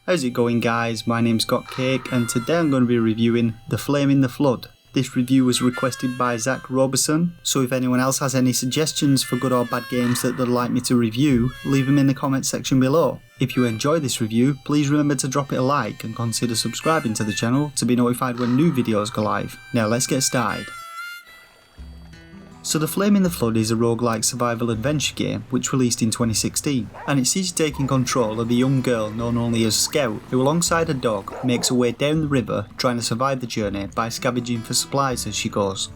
How's it going guys, my name's GotCake and today I'm going to be reviewing The Flame in the Flood. This review was requested by Zach Roberson, so if anyone else has any suggestions for good or bad games that they'd like me to review, leave them in the comment section below. If you enjoy this review, please remember to drop it a like and consider subscribing to the channel to be notified when new videos go live. Now let's get started. So The Flame in the Flood is a roguelike survival adventure game which released in 2016, and it sees you taking control of a young girl known only as Scout, who alongside a dog makes her way down the river trying to survive the journey by scavenging for supplies as she goes.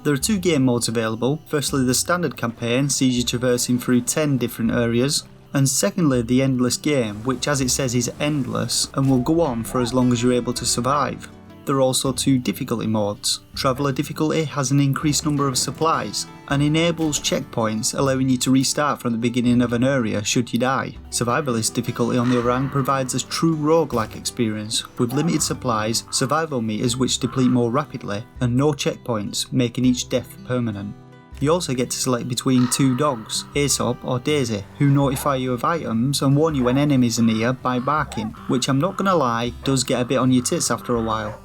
There are two game modes available. Firstly, the standard campaign sees you traversing through 10 different areas, and secondly the endless game, which as it says is endless and will go on for as long as you're able to survive. There are also two difficulty modes. Traveller difficulty has an increased number of supplies and enables checkpoints, allowing you to restart from the beginning of an area should you die. Survivalist difficulty on the other hand provides a true roguelike experience with limited supplies, survival meters which deplete more rapidly, and no checkpoints, making each death permanent. You also get to select between two dogs, Aesop or Daisy, who notify you of items and warn you when enemies are near by barking, which I'm not gonna lie, does get a bit on your tits after a while.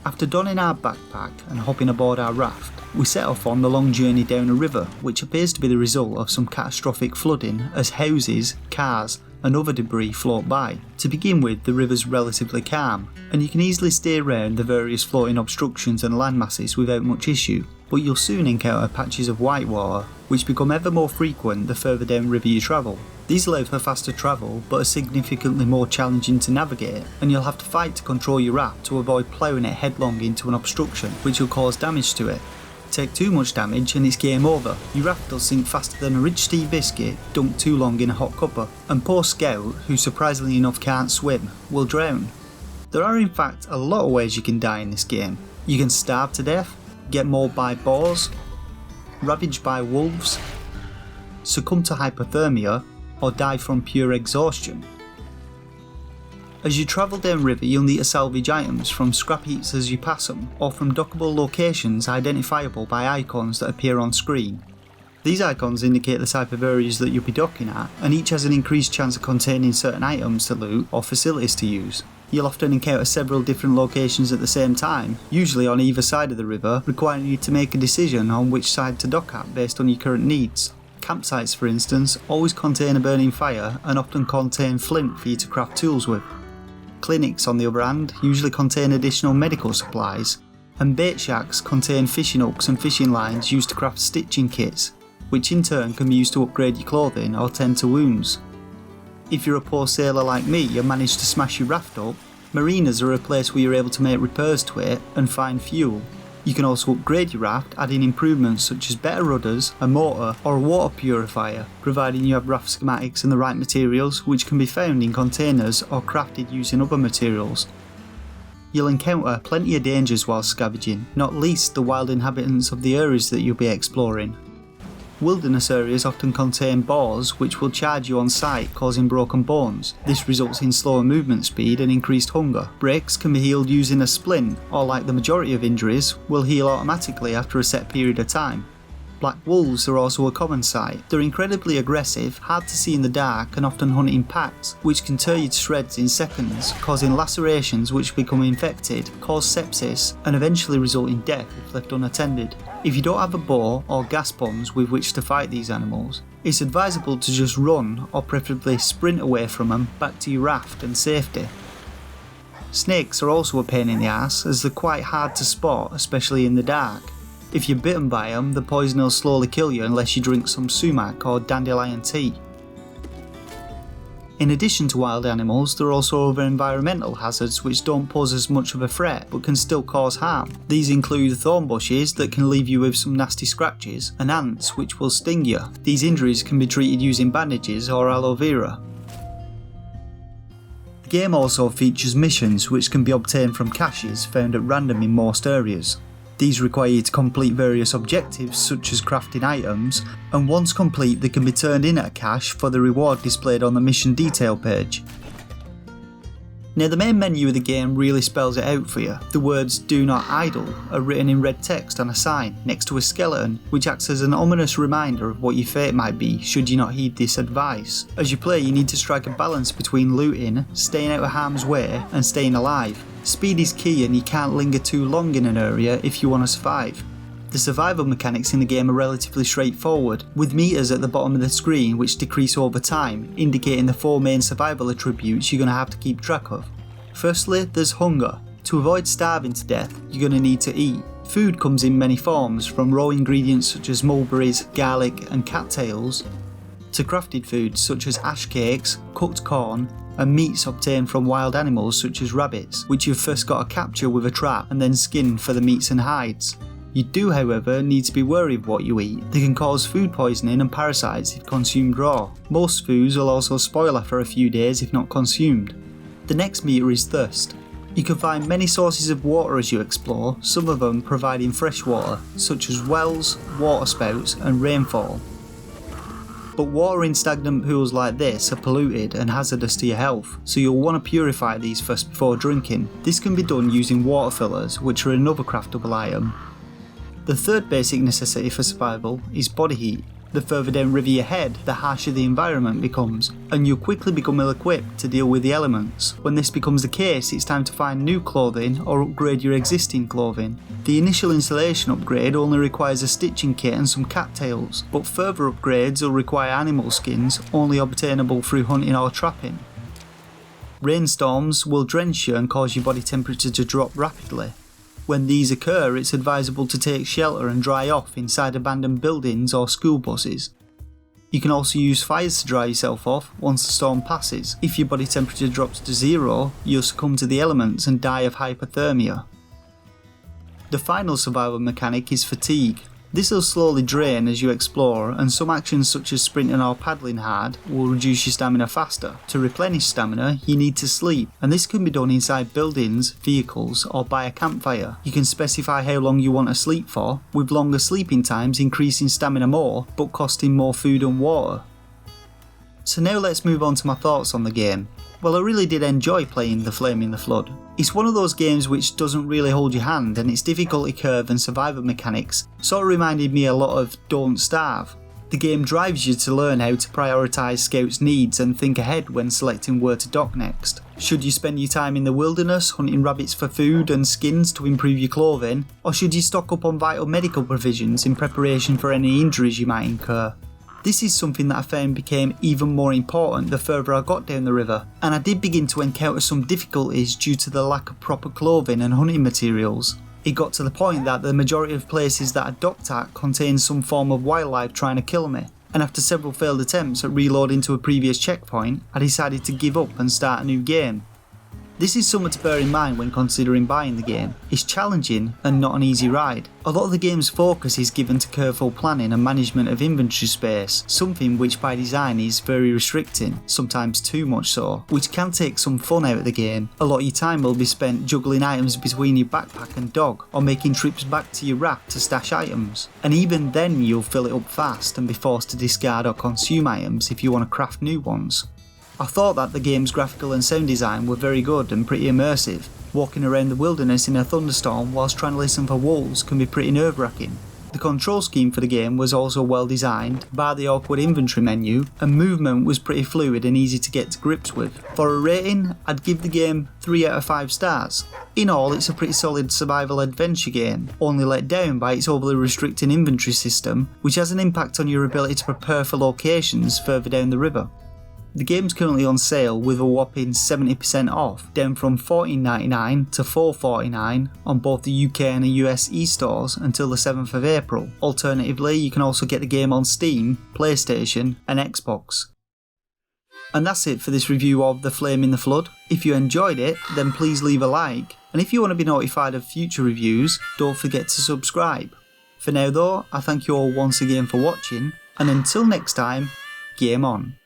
After donning our backpack and hopping aboard our raft, we set off on the long journey down a river, which appears to be the result of some catastrophic flooding as houses, cars and other debris float by. To begin with, the river's relatively calm, and you can easily stay around the various floating obstructions and landmasses without much issue, but you'll soon encounter patches of whitewater, which become ever more frequent the further down river you travel. These allow for faster travel, but are significantly more challenging to navigate, and you'll have to fight to control your raft to avoid ploughing it headlong into an obstruction, which will cause damage to it. Take too much damage and it's game over. Your raft will sink faster than a rich tea biscuit dunked too long in a hot cuppa, and poor Scout, who surprisingly enough can't swim, will drown. There are in fact a lot of ways you can die in this game. You can starve to death, get mauled by boars, ravaged by wolves, succumb to hypothermia, or die from pure exhaustion. As you travel downriver, you'll need to salvage items from scrap heaps as you pass them, or from dockable locations identifiable by icons that appear on screen. These icons indicate the type of areas that you'll be docking at, and each has an increased chance of containing certain items to loot or facilities to use. You'll often encounter several different locations at the same time, usually on either side of the river, requiring you to make a decision on which side to dock at based on your current needs. Campsites, for instance, always contain a burning fire and often contain flint for you to craft tools with. Clinics, on the other hand, usually contain additional medical supplies, and bait shacks contain fishing hooks and fishing lines used to craft stitching kits, which in turn can be used to upgrade your clothing or tend to wounds. If you're a poor sailor like me and manage to smash your raft up, marinas are a place where you're able to make repairs to it and find fuel. You can also upgrade your raft, adding improvements such as better rudders, a motor or a water purifier, providing you have raft schematics and the right materials, which can be found in containers or crafted using other materials. You'll encounter plenty of dangers while scavenging, not least the wild inhabitants of the areas that you'll be exploring. Wilderness areas often contain boars which will charge you on sight, causing broken bones. This results in slower movement speed and increased hunger. Breaks can be healed using a splint, or like the majority of injuries, will heal automatically after a set period of time. Black wolves are also a common sight. They're incredibly aggressive, hard to see in the dark and often hunt in packs, which can tear you to shreds in seconds, causing lacerations which become infected, cause sepsis and eventually result in death if left unattended. If you don't have a bow or gas bombs with which to fight these animals, it's advisable to just run or preferably sprint away from them back to your raft and safety. Snakes are also a pain in the ass as they're quite hard to spot, especially in the dark. If you're bitten by them, the poison will slowly kill you unless you drink some sumac or dandelion tea. In addition to wild animals, there are also other environmental hazards which don't pose as much of a threat but can still cause harm. These include thorn bushes that can leave you with some nasty scratches, and ants which will sting you. These injuries can be treated using bandages or aloe vera. The game also features missions which can be obtained from caches found at random in most areas. These require you to complete various objectives such as crafting items, and once complete they can be turned in at a cache for the reward displayed on the mission detail page. Now the main menu of the game really spells it out for you. The words "Do not idle" are written in red text on a sign next to a skeleton, which acts as an ominous reminder of what your fate might be should you not heed this advice. As you play, you need to strike a balance between looting, staying out of harm's way, and staying alive. Speed is key and you can't linger too long in an area if you want to survive. The survival mechanics in the game are relatively straightforward, with meters at the bottom of the screen which decrease over time, indicating the 4 main survival attributes you're going to have to keep track of. Firstly, there's hunger. To avoid starving to death, you're going to need to eat. Food comes in many forms, from raw ingredients such as mulberries, garlic and cattails, to crafted foods such as ash cakes, cooked corn, and meats obtained from wild animals such as rabbits, which you've first got to capture with a trap and then skin for the meats and hides. You do, however, need to be wary of what you eat. They can cause food poisoning and parasites if consumed raw. Most foods will also spoil after a few days if not consumed. The next meter is thirst. You can find many sources of water as you explore, some of them providing fresh water, such as wells, water spouts and rainfall. But water in stagnant pools like this are polluted and hazardous to your health, so you'll want to purify these first before drinking. This can be done using water fillers, which are another craftable item. The third basic necessity for survival is body heat. The further downriver you head, the harsher the environment becomes, and you'll quickly become ill-equipped to deal with the elements. When this becomes the case, it's time to find new clothing or upgrade your existing clothing. The initial installation upgrade only requires a stitching kit and some cattails, but further upgrades will require animal skins, only obtainable through hunting or trapping. Rainstorms will drench you and cause your body temperature to drop rapidly. When these occur, it's advisable to take shelter and dry off inside abandoned buildings or school buses. You can also use fires to dry yourself off once the storm passes. If your body temperature drops to 0, you'll succumb to the elements and die of hypothermia. The final survival mechanic is fatigue. This will slowly drain as you explore, and some actions such as sprinting or paddling hard will reduce your stamina faster. To replenish stamina, you need to sleep, and this can be done inside buildings, vehicles, or by a campfire. You can specify how long you want to sleep for, with longer sleeping times increasing stamina more, but costing more food and water. So now let's move on to my thoughts on the game. Well, I really did enjoy playing The Flame in the Flood. It's one of those games which doesn't really hold your hand, and its difficulty curve and survival mechanics sort of reminded me a lot of Don't Starve. The game drives you to learn how to prioritise scouts' needs and think ahead when selecting where to dock next. Should you spend your time in the wilderness hunting rabbits for food and skins to improve your clothing, or should you stock up on vital medical provisions in preparation for any injuries you might incur? This is something that I found became even more important the further I got down the river, and I did begin to encounter some difficulties due to the lack of proper clothing and hunting materials. It got to the point that the majority of places that I docked at contained some form of wildlife trying to kill me, and after several failed attempts at reloading to a previous checkpoint, I decided to give up and start a new game. This is something to bear in mind when considering buying the game. It's challenging and not an easy ride. A lot of the game's focus is given to careful planning and management of inventory space, something which by design is very restricting, sometimes too much so, which can take some fun out of the game. A lot of your time will be spent juggling items between your backpack and dog, or making trips back to your raft to stash items. And even then you'll fill it up fast and be forced to discard or consume items if you want to craft new ones. I thought that the game's graphical and sound design were very good and pretty immersive. Walking around the wilderness in a thunderstorm whilst trying to listen for wolves can be pretty nerve-wracking. The control scheme for the game was also well designed, bar the awkward inventory menu, and movement was pretty fluid and easy to get to grips with. For a rating, I'd give the game 3 out of 5 stars. In all, it's a pretty solid survival adventure game, only let down by its overly restricting inventory system, which has an impact on your ability to prepare for locations further down the river. The game's currently on sale with a whopping 70% off, down from $14.99 to $4.49 on both the UK and the US e-stores until the 7th of April. Alternatively, you can also get the game on Steam, PlayStation and Xbox. And that's it for this review of The Flame in the Flood. If you enjoyed it, then please leave a like, and if you want to be notified of future reviews, don't forget to subscribe. For now though, I thank you all once again for watching, and until next time, game on.